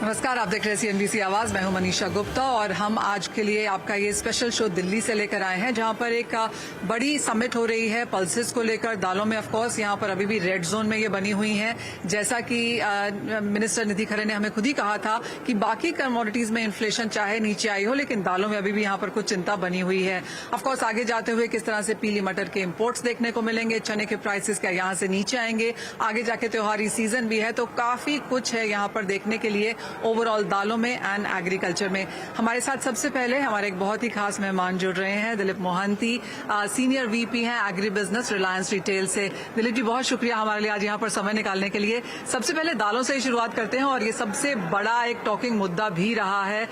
नमस्कार, आप देख रहे हैं CNBC आवाज। मैं हूं मनीषा गुप्ता और हम आज के लिए आपका ये स्पेशल शो दिल्ली से लेकर आए हैं, जहां पर एक बड़ी समिट हो रही है पल्सेस को लेकर। दालों में ऑफ कोर्स यहां पर अभी भी रेड जोन में ये बनी हुई हैं, जैसा कि मिनिस्टर निधि खरे ने हमें खुद ही कहा था कि बाकी कमोडिटीज में इन्फ्लेशन चाहे नीचे आई हो, लेकिन दालों में अभी भी यहां पर कुछ चिंता बनी हुई है। ऑफ कोर्स आगे जाते हुए किस तरह से पीली मटर के इम्पोर्ट्स देखने को मिलेंगे, चने के प्राइसेस क्या यहां से नीचे आएंगे, आगे जाके त्योहारी सीजन भी है, तो काफी कुछ है यहां पर देखने के लिए ओवरऑल दालों में एंड एग्रीकल्चर में। हमारे साथ सबसे पहले हमारे एक बहुत ही खास मेहमान जुड़ रहे हैं, दिलीप मोहंती, सीनियर VP हैं एग्री बिजनेस रिलायंस रिटेल से। दिलीप जी, बहुत शुक्रिया हमारे लिए आज यहाँ पर समय निकालने के लिए। सबसे पहले दालों से ही शुरुआत करते हैं और ये सबसे बड़ा एक टॉकिंग मुद्दा भी रहा है।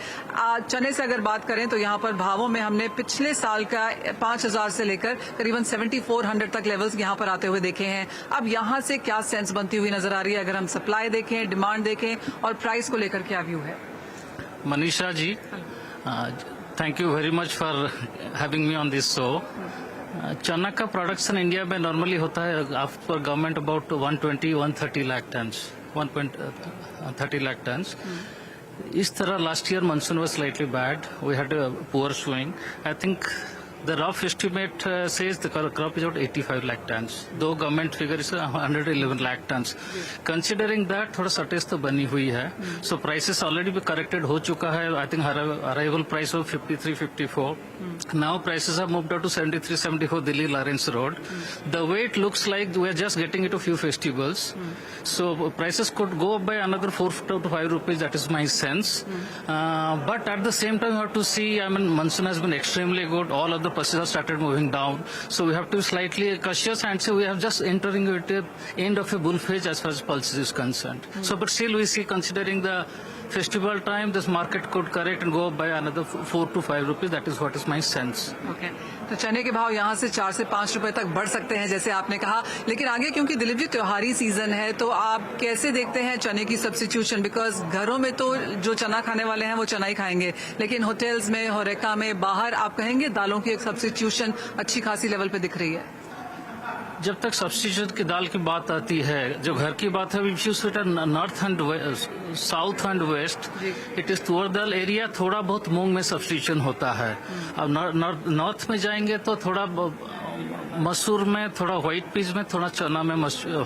चने से अगर बात करें तो यहाँ पर भावों में हमने पिछले साल का 5,000 से लेकर करीबन 7,400 तक लेवल्स यहाँ पर आते हुए देखे हैं। अब यहाँ से क्या सेंस बनती हुई नजर आ रही है, अगर हम सप्लाई देखें, डिमांड देखें और प्राइस को लेकर क्या व्यू है? Manisha ji, thank you very much for having me on this show. चना का प्रोडक्शन इंडिया में नॉर्मली होता है after government about 120-130 lakh tons, 1.30 lakh tons. इस तरह last year monsoon was slightly bad. We had a poor swing. I think the rough estimate says the crop is about 85 lakh tons. Though government figure is 111 lakh tons. Considering that, थोड़ा shortage तो बनी हुई है. So prices already be corrected हो चुका है. I think arrival price of 53-54. Now prices have moved up to 73-74 Delhi Lawrence Road. The way it looks like we are just getting into few festivals. So prices could go up by another 4 to 5 rupees. That is my sense. But at the same time, you have to see. I mean, monsoon has been extremely good. All of the prices have started moving down. So we have to be slightly cautious and say we have just entering at the end of a bull phase as far as pulses is concerned. So, but still we see, considering the festival time, this market could correct and go up by another 4 to 5 rupees. That is what is my sense. Okay. तो चने के भाव यहाँ से 4 से 5 रुपए तक बढ़ सकते हैं, जैसे आपने कहा, लेकिन आगे क्योंकि दिलीप जी त्योहारी सीजन है, तो आप कैसे देखते हैं चने की सब्स्टिट्यूशन? बिकॉज घरों में तो जो चना खाने वाले हैं वो चना ही खाएंगे, लेकिन होटल्स में, होरेका में, बाहर आप कहेंगे दालों की एक सब्स्टिट्यूशन अच्छी खासी लेवल पे दिख रही है? जब तक सब्स्टिट्यूट की दाल की बात आती है, जो घर की बात है, north and south and west, it is toor dal area थोड़ा बहुत मूंग में सब्स्टिट्यूशन होता है। अब नॉर्थ में जाएंगे तो थोड़ा मसूर में, थोड़ा व्हाइट पीस में, थोड़ा चना में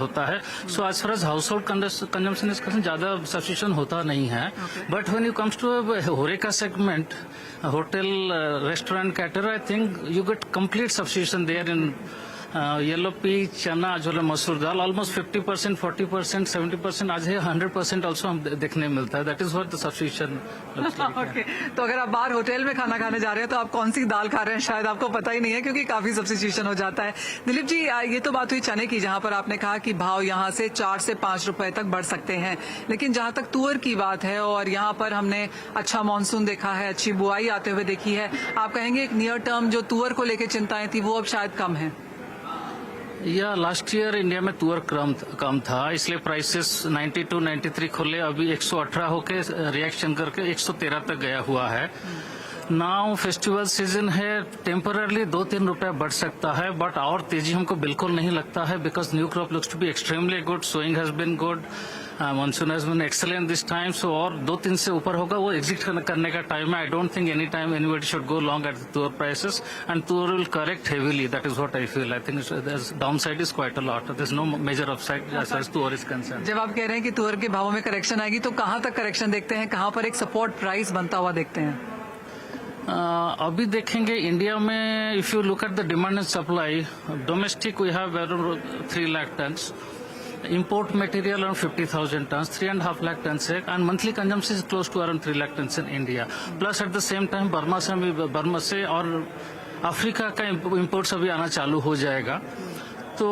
होता है। So as far as household consumption is concern, ज्यादा सब्स्टिट्यूशन होता नहीं है। But when you comes to horeca segment, hotel, restaurant cater, I think you get complete substitution there in yellow pea, chana, जो मसूर दाल, ऑलमोस्ट 50%, 40%, 70%, आज है 100% also हम देखने मिलता है। That is what the substitution looks like. Okay, तो अगर आप बाहर होटल में खाना खाने जा रहे हैं तो आप कौन सी दाल खा रहे हैं शायद आपको पता ही नहीं है, क्योंकि काफी सब्स्टिट्यूशन हो जाता है। दिलीप जी, ये तो बात हुई चने की, जहां पर आपने कहा कि भाव यहाँ से 4 से 5 रुपए तक बढ़ सकते हैं, लेकिन जहां तक तुअर की बात है, और यहाँ पर हमने अच्छा मानसून देखा है, अच्छी बुआई आते हुए देखी है, आप कहेंगे एक नियर टर्म जो तुअर को लेकर चिंताएं थी वो अब शायद कम है? या लास्ट ईयर इंडिया में तुअर कम था, इसलिए प्राइसेस 92-93 खुले, अभी 118 होके रिएक्शन करके 113 तक गया हुआ है। नाउ फेस्टिवल सीजन है, टेम्पररली 2-3 रुपया बढ़ सकता है, बट और तेजी हमको बिल्कुल नहीं लगता है, because new crop looks to be extremely good, sowing has been good, monsoon has been excellent this time. So और 2-3 से ऊपर होगा, वो एग्जिट करने का टाइम है। I don't think any time anybody should go long at tuar prices, and tuar will correct heavily. That is what I feel. I think downside is quite a lot, there is no major upside as far as tuar is concern. जब आप कह रहे हैं कि तुअर के भावों में करेक्शन आएगी, तो कहां तक करेक्शन देखते हैं, कहां पर एक सपोर्ट प्राइस बनता हुआ देखते हैं? अभी देखेंगे इंडिया में, if you look at the demand and supply, domestic we have around 3 lakh tons, import material around 50,000 tons, 3.5 lakh tons है, and monthly consumption is close to around 3 lakh tons in India. Plus at the same time Burma से और Africa का imports अभी आना चालू हो जाएगा। तो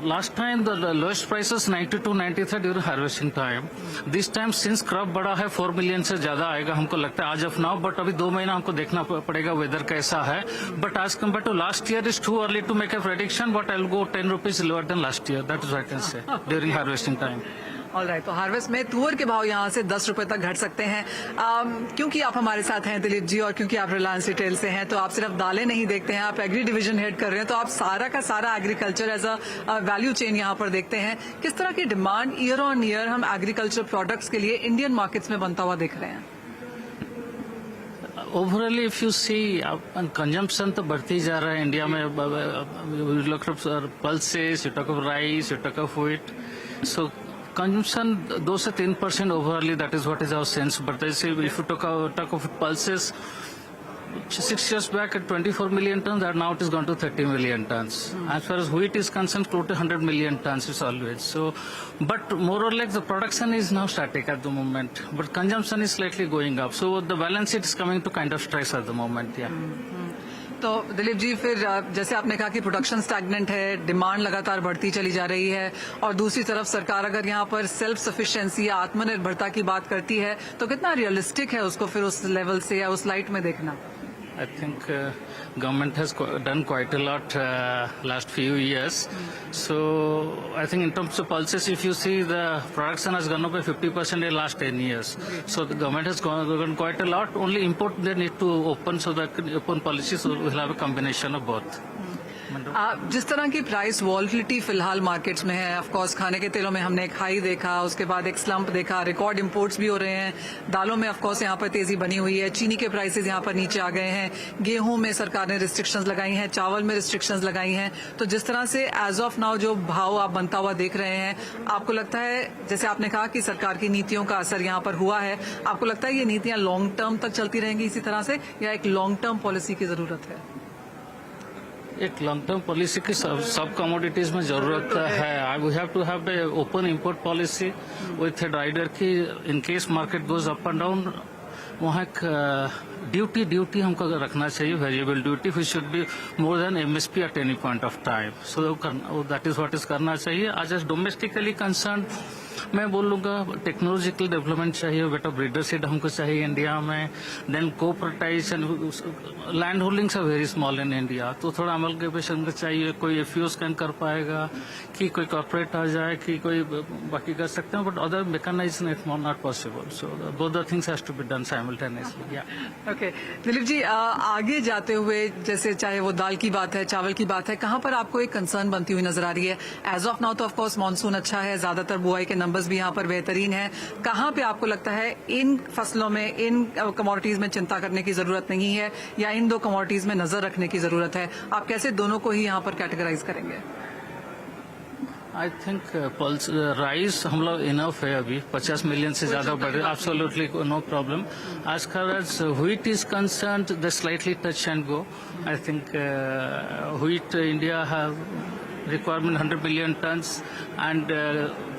last time the lowest prices 92-93 during harvesting time. This time since crop बड़ा है, 4 मिलियन से ज्यादा आएगा हमको लगता है आज ऑफ नाउ, बट अभी 2 महीना हमको देखना पड़ेगा वेदर कैसा है। But as compare to last year is too early to make a prediction, but I will go 10 rupees lower than last year, that is what I can say during harvesting time. Alright, तो harvest में तुअर के भाव यहाँ से 10 रुपए तक घट सकते हैं। क्योंकि आप हमारे साथ हैं दिलीप जी, और क्योंकि आप रिलायंस रिटेल से हैं, तो आप सिर्फ दालें नहीं देखते हैं, आप एग्री डिवीजन हेड कर रहे हैं, तो आप सारा का सारा agriculture as a value chain यहाँ पर देखते हैं। किस तरह की डिमांड ईयर ऑन ईयर हम एग्रीकल्चर प्रोडक्ट्स के लिए इंडियन मार्केट्स में बनता हुआ देख रहे हैं? ओवरऑली इफ यू सी कंजम्पशन तो बढ़ती जा रहा है इंडिया में। Pulses, you talk of rice, you talk of wheat, so consumption 2 से 3% overally, that is what is our sense. But I say if you talk of pulses, 6 years back at 24 million tons, and now it has gone to 30 million tons. As far as wheat is concerned, close to 100 million tons is always. So, but more or less the production is now static at the moment, but consumption is slightly going up. So the balance sheet is coming to kind of stress at the moment, yeah. तो दिलीप जी, फिर जैसे आपने कहा कि production stagnant है, demand लगातार बढ़ती चली जा रही है, और दूसरी तरफ सरकार अगर यहाँ पर सेल्फ सफिशिएंसी या आत्मनिर्भरता की बात करती है, तो कितना रियलिस्टिक है उसको फिर उस लेवल से या उस लाइट में देखना? I think government has done quite a lot last few years. So I think in terms of pulses, if you see the production has gone up by 50% in last 10 years. So the government has gone quite a lot. Only import they need to open, so that open policy, so we'll have a combination of both. जिस तरह की price volatility फिलहाल markets में है, of course खाने के तेलों में हमने एक हाई देखा, उसके बाद एक स्लंप देखा, रिकॉर्ड इंपोर्ट्स भी हो रहे हैं, दालों में ऑफ कोर्स यहाँ पर तेजी बनी हुई है, चीनी के प्राइसेस यहाँ पर नीचे आ गए हैं, गेहूं में सरकार ने रिस्ट्रिक्शंस लगाई हैं, चावल में रिस्ट्रिक्शंस लगाई हैं। तो जिस तरह से एज ऑफ नाउ जो भाव आप बनता हुआ देख रहे हैं, आपको लगता है, जैसे आपने कहा कि सरकार की नीतियों का असर यहाँ पर हुआ है, आपको लगता है ये नीतियां लॉन्ग टर्म तक चलती रहेंगी इसी तरह से, या एक लॉन्ग टर्म पॉलिसी की जरूरत है? एक लॉन्ग टर्म पॉलिसी की सब कमोडिटीज में जरूरत है। We have to have the open import policy with a rider की in case market goes up and down, वहाँ एक ड्यूटी हमको रखना चाहिए, variable duty, which should be more than MSP at any point of time. So that is what is करना चाहिए। आज as domestically concern मैं बोलूंगा टेक्नोलॉजिकल डेवलपमेंट चाहिए, बेटर ब्रीडर सीड हमको चाहिए इंडिया में, then cooperatization, land holdings are very small in India, तो थोड़ा अमलगेशन चाहिए, कोई एफयूज कैन कर पाएगा कि कोई कॉर्पोरेट आ जाए कि कोई बाकी कर सकते हैं, but other mechanization is not possible. So both the things has to be done simultaneously. Okay Dilip ji, आगे जाते हुए जैसे चाहे वो दाल की बात है, चावल की बात है, कहाँ पर आपको एक कंसर्न बनती हुई नजर आ रही है? एज ऑफ नाउ तो ऑफ कोर्स मानसून अच्छा है, ज्यादातर बुआई के नंबर्स भी यहाँ पर बेहतरीन है, कहाँ पे आपको लगता है इन फसलों में, इन कमोडिटीज में चिंता करने की जरूरत नहीं है, या इन दो कमोडिटीज में नजर रखने की जरूरत है? आप कैसे दोनों को ही यहाँ पर कैटेगराइज करेंगे? आई थिंक पल्स राइस हम लोग इनफ है, अभी 50 मिलियन से ज्यादा बढ़े, absolutely no problem. As far as wheat is concerned, the slightly touch and go. I think wheat India have requirement 100 million tons, and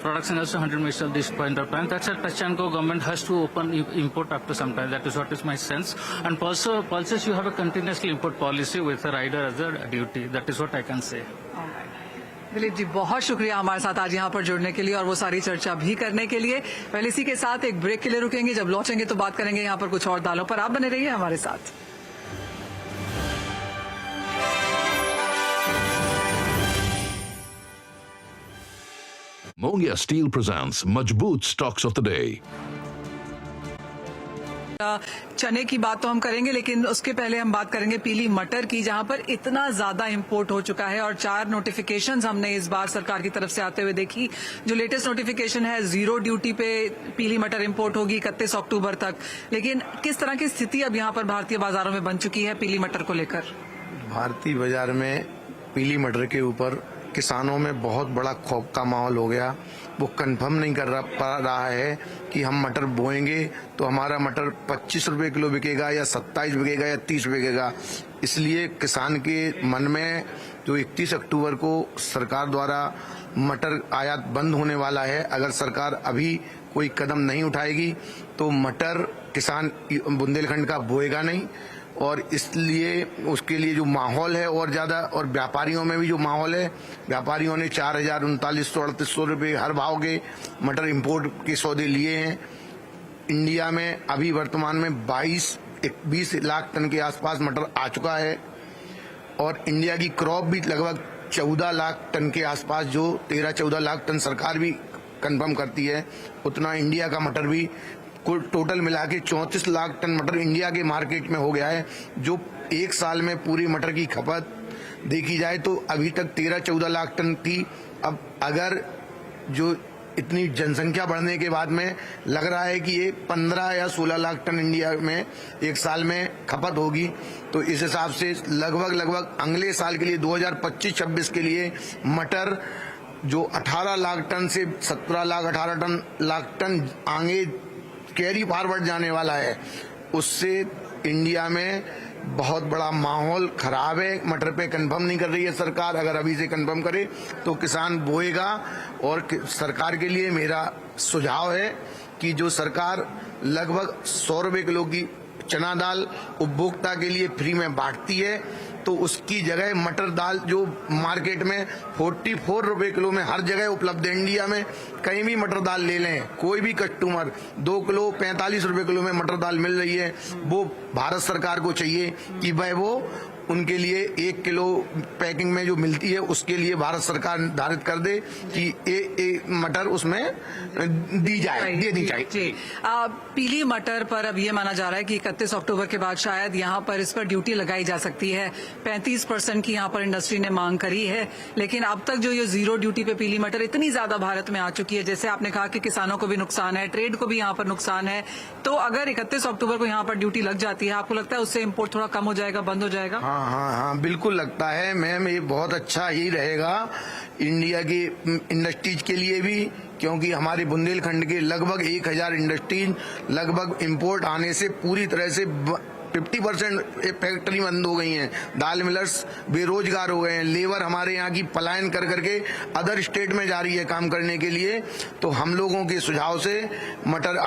production also 100 million at this point of time. That's a touch and go. Government has to open import after some time. That is what is my sense. And pulses you have a continuously import policy with a rider as a duty. That is what I can say. Dilip ji, बहुत शुक्रिया हमारे साथ आज यहाँ पर जुड़ने के लिए और वो सारी चर्चा भी करने के लिए। पहले इसी के साथ एक ब्रेक के लिए रुकेंगे, जब लौटेंगे तो बात करेंगे यहाँ पर कुछ और दालों पर। आप बने रहिए हमारे साथ। Mongia Steel presents Majboot Stocks of the Day. चने की बात तो हम करेंगे, लेकिन उसके पहले हम बात करेंगे पीली मटर की, जहां पर इतना ज्यादा इंपोर्ट हो चुका है और 4 नोटिफिकेशंस हमने इस बार सरकार की तरफ से आते हुए देखी। जो लेटेस्ट नोटिफिकेशन है, 0 ड्यूटी पे पीली मटर इंपोर्ट होगी 31 अक्टूबर तक। लेकिन किस तरह की स्थिति अब यहाँ पर भारतीय बाजारों में बन चुकी है पीली मटर को लेकर? भारतीय बाजार में पीली मटर के ऊपर किसानों में बहुत बड़ा खौफ का माहौल हो गया। वो कंफर्म नहीं कर पा रहा है कि हम मटर बोएंगे तो हमारा मटर 25 रुपए किलो बिकेगा या 27 बिकेगा या 30 बिकेगा। इसलिए किसान के मन में जो 31 अक्टूबर को सरकार द्वारा मटर आयात बंद होने वाला है, अगर सरकार अभी कोई कदम नहीं उठाएगी तो मटर किसान बुंदेलखंड का बोएगा नहीं, और इसलिए उसके लिए जो माहौल है और ज्यादा, और व्यापारियों में भी जो माहौल है, व्यापारियों ने 4,000-3900-3800 रुपये हर भाव के मटर इंपोर्ट के सौदे लिए हैं। इंडिया में अभी वर्तमान में 20 लाख टन के आसपास मटर आ चुका है, और इंडिया की क्रॉप भी लगभग 14 लाख टन के आसपास, जो 13-14 लाख टन सरकार भी कंफर्म करती है, उतना इंडिया का मटर भी कुल टोटल मिला के 34 लाख टन मटर इंडिया के मार्केट में हो गया है, जो एक साल में पूरी मटर की खपत देखी जाए तो अभी तक 13-14 लाख टन थी। अब अगर जो इतनी जनसंख्या बढ़ने के बाद में लग रहा है कि ये 15 या 16 लाख टन इंडिया में एक साल में खपत होगी, तो इस हिसाब से लगभग अगले साल के लिए 2025-26 के लिए मटर जो 18 लाख टन से 17 लाख 18 लाख टन आगे कैरी फॉरवर्ड जाने वाला है, उससे इंडिया में बहुत बड़ा माहौल खराब है। मटर पे कंफर्म नहीं कर रही है सरकार, अगर अभी से कंफर्म करे तो किसान बोएगा। और सरकार के लिए मेरा सुझाव है कि जो सरकार लगभग 100 रुपए किलो की चना दाल उपभोक्ता के लिए फ्री में बांटती है, तो उसकी जगह मटर दाल जो मार्केट में 44 रुपए किलो में हर जगह उपलब्ध है इंडिया में, कहीं भी मटर दाल ले लें, कोई भी कस्टमर 2 किलो 45 रुपए किलो में मटर दाल मिल रही है। वो भारत सरकार को चाहिए कि भाई वो उनके लिए 1 किलो पैकिंग में जो मिलती है उसके लिए भारत सरकार निर्धारित कर दे कि मटर उसमें दी जाए। जी। पीली मटर पर अब ये माना जा रहा है कि 31 अक्टूबर के बाद शायद यहाँ पर इस पर ड्यूटी लगाई जा सकती है। 35% की यहाँ पर इंडस्ट्री ने मांग करी है, लेकिन अब तक जो ये जीरो ड्यूटी पे पीली मटर इतनी ज्यादा भारत में आ चुकी है, जैसे आपने कहा कि किसानों को भी नुकसान है, ट्रेड को भी यहाँ पर नुकसान है, तो अगर 31 अक्टूबर को यहाँ पर ड्यूटी लग जाती है, आपको लगता है उससे इम्पोर्ट थोड़ा कम हो जाएगा, बंद हो जाएगा? हाँ, बिल्कुल लगता है मैम, ये बहुत अच्छा ही रहेगा इंडिया की इंडस्ट्रीज के लिए भी, क्योंकि हमारे बुंदेलखंड के लगभग 1000 इंडस्ट्रीज लगभग इंपोर्ट आने से पूरी तरह से 50% फैक्ट्री बंद हो गई हैं, दाल मिलर्स बेरोजगार हो गए हैं, लेबर हमारे यहाँ की पलायन कर करके अदर स्टेट में जा रही है काम करने के लिए। तो हम लोगों के सुझाव से मटर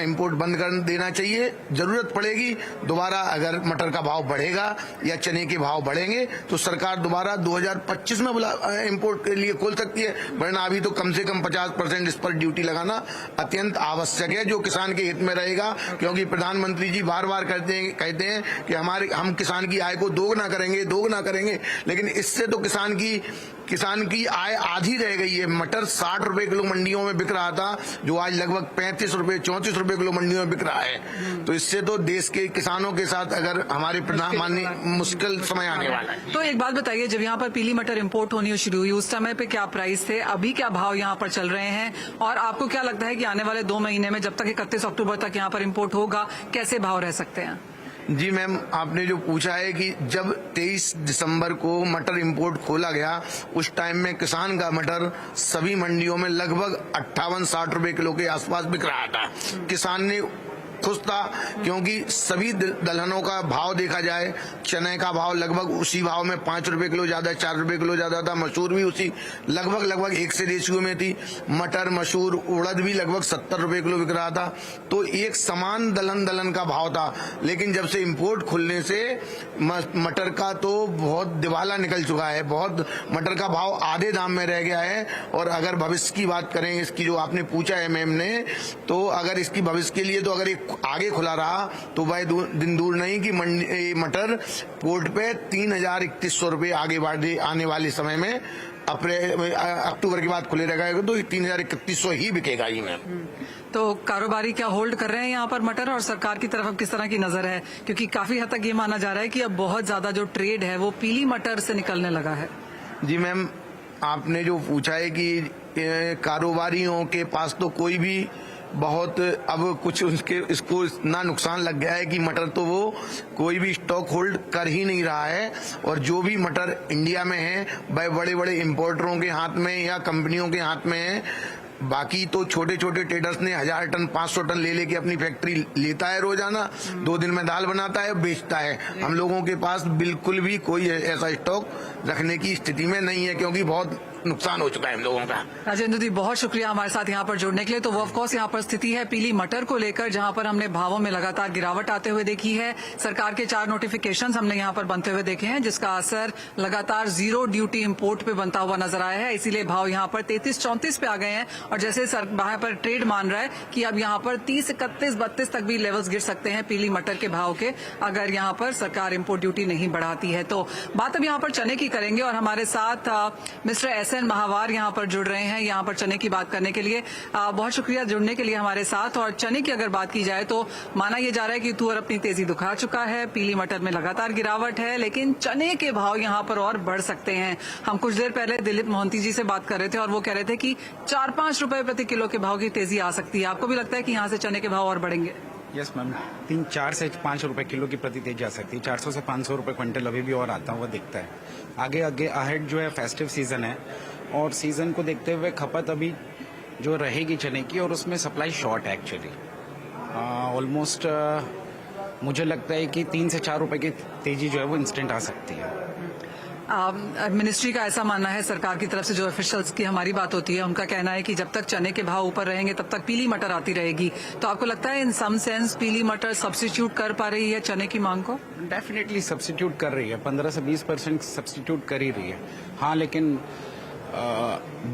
इंपोर्ट बंद कर देना चाहिए। जरूरत पड़ेगी दोबारा अगर मटर का भाव बढ़ेगा या चने के भाव बढ़ेंगे तो सरकार दोबारा 2025 में इंपोर्ट के लिए खोल सकती है, वरना अभी तो कम से कम 50% इस पर ड्यूटी लगाना अत्यंत आवश्यक है, जो किसान के हित में रहेगा। क्योंकि प्रधानमंत्री जी बार बार कहते हैं कि हम किसान की आय को दोगुना करेंगे, लेकिन इससे तो किसान की आय आधी रह गई है। मटर 60 रुपए किलो मंडियों में बिक रहा था, जो आज लगभग 34 रुपए किलो मंडियों में बिक रहा है। तो इससे तो देश के किसानों के साथ अगर हमारे प्रधानमंत्री मुश्किल समय आने वाला है। तो एक बात बताइए, जब यहाँ पर पीली मटर इम्पोर्ट होनी शुरू हुई उस समय पे क्या प्राइस थे, अभी क्या भाव यहाँ पर चल रहे हैं, और आपको क्या लगता है कि आने वाले 2 महीने में जब तक 31 अक्टूबर तक यहाँ पर इम्पोर्ट होगा कैसे भाव रह सकते हैं? जी मैम, आपने जो पूछा है कि जब 23 दिसंबर को मटर इंपोर्ट खोला गया, उस टाइम में किसान का मटर सभी मंडियों में लगभग 58-60 रुपए किलो के आसपास बिक रहा था। किसान ने खुश था, क्योंकि सभी दलहनों का भाव देखा जाए, चने का भाव लगभग उसी भाव में 5 रुपए किलो ज्यादा, 4 रुपए किलो ज्यादा था, मसूर भी उसी लगभग 1 से रेशियो में थी। मटर, मसूर, उड़द भी लगभग 70 रुपए किलो बिक रहा था। तो एक समान दलहन का भाव था। लेकिन जब से इंपोर्ट खुलने से मटर का तो बहुत दिवाला निकल चुका है, बहुत मटर का भाव आधे दाम में रह गया है। और अगर भविष्य की बात करें, इसकी जो आपने पूछा है मैम ने, तो अगर इसकी भविष्य के लिए तो अगर एक आगे खुला रहा तो भाई दिन दूर नहीं कि मटर पोर्ट पे 3100 रुपए आगे बढ़े आने वाले समय में अक्टूबर के बाद खुले रहेगा तो 3100 ही बिकेगा ही मैम। तो कारोबारी क्या होल्ड कर रहे हैं यहाँ पर मटर, और सरकार की तरफ किस तरह की नजर है? क्योंकि काफी हद तक ये माना जा रहा है कि अब बहुत ज्यादा जो ट्रेड है वो पीली मटर से निकलने लगा है। जी मैम, आपने जो पूछा है कि कारोबारियों के पास तो कोई भी बहुत अब कुछ इसको इतना नुकसान लग गया है कि मटर तो वो कोई भी स्टॉक होल्ड कर ही नहीं रहा है। और जो भी मटर इंडिया में है वह बड़े बड़े इंपोर्टरों के हाथ में या कंपनियों के हाथ में है। बाकी तो छोटे छोटे ट्रेडर्स ने 1000 टन 500 टन ले लेके अपनी फैक्ट्री लेता है, रोजाना 2 दिन में दाल बनाता है, बेचता है। हम लोगों के पास बिल्कुल भी कोई ऐसा स्टॉक रखने की स्थिति में नहीं है, क्योंकि बहुत नुकसान हो चुका है हम लोगों का। राजेंद्र जी, बहुत शुक्रिया हमारे साथ यहाँ पर जुड़ने के लिए। तो वो ऑफकोर्स यहाँ पर स्थिति है पीली मटर को लेकर, जहाँ पर हमने भावों में लगातार गिरावट आते हुए देखी है। सरकार के 4 नोटिफिकेशन हमने यहाँ पर बनते हुए देखे हैं, जिसका असर लगातार जीरो ड्यूटी इम्पोर्ट पे बनता हुआ नजर आया है। इसीलिए भाव यहाँ पर 33-34 पे आ गए हैं। और जैसे वहां पर ट्रेड मान रहा है कि अब यहाँ पर 30, 31, 32 तक भी लेवल्स गिर सकते हैं पीली मटर के भाव के, अगर यहाँ पर सरकार इम्पोर्ट ड्यूटी नहीं बढ़ाती है। तो बात अब यहाँ पर चने की करेंगे और हमारे साथ मिस्टर एस एन महावार यहाँ पर जुड़ रहे हैं यहाँ पर चने की बात करने के लिए। बहुत शुक्रिया जुड़ने के लिए हमारे साथ। और चने की अगर बात की जाए तो माना यह जा रहा है कि तुअर अपनी तेजी दिखा चुका है, पीली मटर में लगातार गिरावट है, लेकिन चने के भाव यहाँ पर और बढ़ सकते हैं। हम कुछ देर पहले दिलीप मोहंती जी से बात कर रहे थे और वो कह रहे थे कि 4-5 रुपए प्रति किलो के भाव की तेजी आ सकती है। आपको भी लगता है कि यहाँ से चने के भाव और बढ़ेंगे? यस मैम, 3-4 से 5 रुपए किलो की प्रति तेजी आ सकती है। 400 से 500 रुपए क्विंटल अभी भी और आता हुआ दिखता है। आगे आगे अहेड जो है फेस्टिव सीजन है और सीजन को देखते हुए खपत अभी जो रहेगी चने की, और उसमें सप्लाई शॉर्ट है एक्चुअली। ऑलमोस्ट मुझे लगता है कि 3 से 4 रुपए की तेजी जो है वो इंस्टेंट आ सकती है। मिनिस्ट्री का ऐसा मानना है, सरकार की तरफ से जो ऑफिशियल्स की हमारी बात होती है उनका कहना है कि जब तक चने के भाव ऊपर रहेंगे तब तक पीली मटर आती रहेगी। तो आपको लगता है इन सम सेंस पीली मटर सब्स्टिट्यूट कर पा रही है चने की मांग को? डेफिनेटली सब्स्टिट्यूट कर रही है, 15 से 20% सब्स्टिट्यूट कर ही रही है। हाँ, लेकिन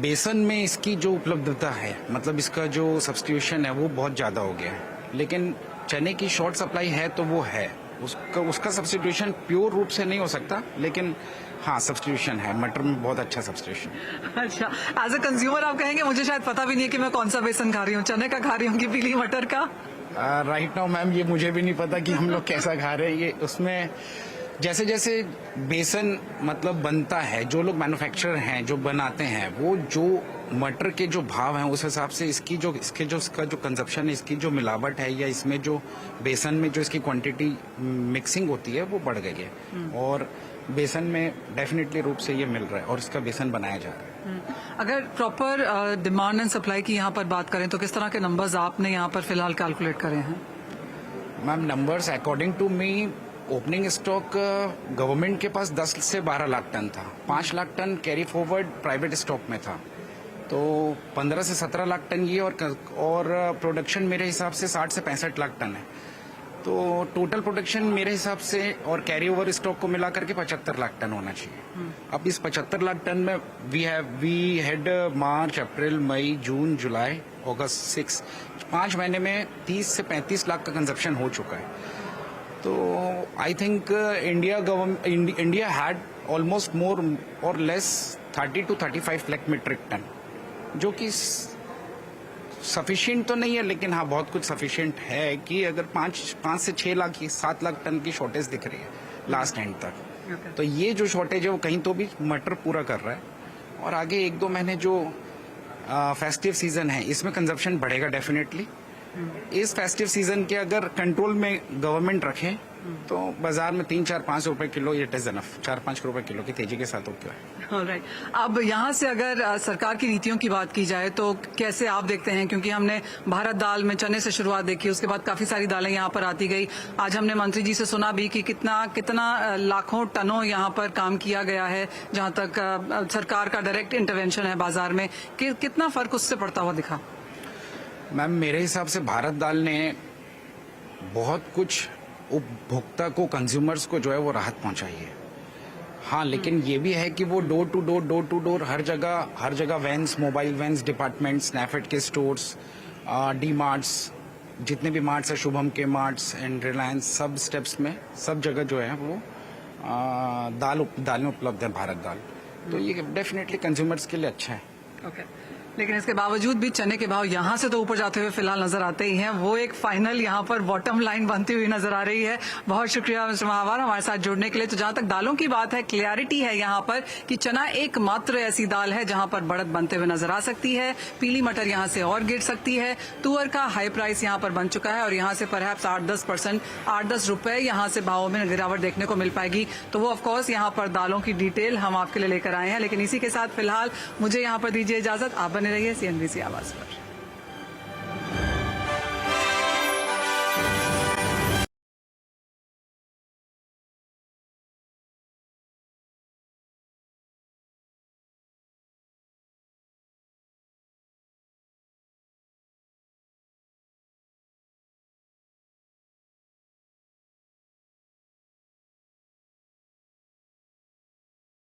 बेसन में इसकी जो उपलब्धता है, मतलब इसका जो सब्स्टिट्यूशन है वो बहुत ज्यादा हो गया है। लेकिन चने की शॉर्ट सप्लाई है तो वो है, उसका सब्स्टिट्यूशन प्योर रूप से नहीं हो सकता, लेकिन हाँ सब्स्टिट्यूशन है। मटर में बहुत अच्छा सब्स्टिट्यूशन। अच्छा, एज अ कंज्यूमर आप कहेंगे मुझे शायद पता भी नहीं है कि मैं कौन सा बेसन खा रही हूँ, चने का खा रही हूँ कि पीली मटर का? राइट नाउ मैम ये मुझे भी नहीं पता कि हम लोग कैसा खा रहे हैं। ये उसमें जैसे जैसे बेसन मतलब बनता है, जो लोग मैन्युफैक्चरर हैं जो बनाते हैं, वो जो मटर के जो भाव हैं उस हिसाब से इसका जो कंजप्शन है, इसकी जो मिलावट है या इसमें जो बेसन में जो इसकी क्वांटिटी मिक्सिंग होती है वो बढ़ गई है। और बेसन में डेफिनेटली रूप से ये मिल रहा है और इसका बेसन बनाया जा रहा है। अगर प्रॉपर डिमांड एंड सप्लाई की यहाँ पर बात करें तो किस तरह के नंबर्स आपने यहाँ पर फिलहाल कैलकुलेट करे हैं? Ma'am numbers according to me, opening stock government के पास 10 से 12 लाख टन था, 5 lakh ton carry forward private stock में था, तो 15 से 17 लाख टन ये, और प्रोडक्शन मेरे हिसाब से 60 से 65 लाख टन है। तो टोटल प्रोडक्शन मेरे हिसाब से और कैरी ओवर स्टॉक को मिला करके 75 लाख टन होना चाहिए। अब इस 75 लाख टन में वी हैड मार्च, अप्रैल, मई, जून, जुलाई, अगस्त, 5 महीने में 30 से 35 लाख का कंजप्शन हो चुका है। तो I think India had almost more और less 30 to 35 lakh metric ton, जो कि सफिशिएंट तो नहीं है, लेकिन हाँ बहुत कुछ सफिशिएंट है कि अगर 5 से 6 लाख 7 लाख टन की शॉर्टेज दिख रही है लास्ट एंड तक। तो ये जो शॉर्टेज है वो कहीं तो भी मटर पूरा कर रहा है। और आगे 1-2 महीने जो फेस्टिव सीजन है इसमें कंजप्शन बढ़ेगा डेफिनेटली। इस फेस्टिव सीजन के अगर कंट्रोल में गवर्नमेंट रखे तो बाजार में 3-4-5 रुपए किलो इट इज इनफ, 4-5 रुपए किलो की तेजी के साथ ओके है। ऑलराइट, अब यहाँ से अगर सरकार की नीतियों की बात की जाए तो कैसे आप देखते हैं? क्योंकि हमने भारत दाल में चने से शुरुआत देखी, उसके बाद काफी सारी दालें यहाँ पर आती गई। आज हमने मंत्री जी से सुना भी कि कितना लाखों टनों यहाँ पर काम किया गया है, जहाँ तक सरकार का डायरेक्ट इंटरवेंशन है बाजार में, कितना फर्क उससे पड़ता हुआ दिखा? मैम मेरे हिसाब से भारत दाल ने बहुत कुछ उपभोक्ता को, कंज्यूमर्स को जो है वो राहत पहुंचाई है। हाँ, लेकिन ये भी है कि वो डोर टू डोर हर जगह vans, mobile vans, departments, NAFED के स्टोर्स, डी मार्ट्स, जितने भी मार्ट्स है, शुभम के मार्ट्स एंड रिलायंस, सब स्टेप्स में सब जगह जो है वो दालें उपलब्ध है, भारत दाल। तो ये डेफिनेटली कंज्यूमर्स के लिए अच्छा है। ओके, लेकिन इसके बावजूद भी चने के भाव यहाँ से तो ऊपर जाते हुए फिलहाल नजर आते ही हैं, वो एक फाइनल यहाँ पर बॉटम लाइन बनती हुई नजर आ रही है। बहुत शुक्रिया मिस्टर महावार हमारे साथ जुड़ने के लिए। तो जहां तक दालों की बात है, क्लियरिटी है यहाँ पर कि चना एकमात्र ऐसी दाल है जहां पर बढ़त बनते हुए नजर आ सकती है। पीली मटर यहाँ से और गिर सकती है। तुअर का हाई प्राइस यहाँ पर बन चुका है और यहाँ से परहैप्स 8-10 रुपए यहाँ से भावों में गिरावट देखने को मिल पाएगी। तो वो ऑफकोर्स यहाँ पर दालों की डिटेल हम आपके लिए लेकर आए हैं, लेकिन इसी के साथ फिलहाल मुझे यहाँ पर दीजिए इजाजत। आप बने रहिए CNBC आवाज पर।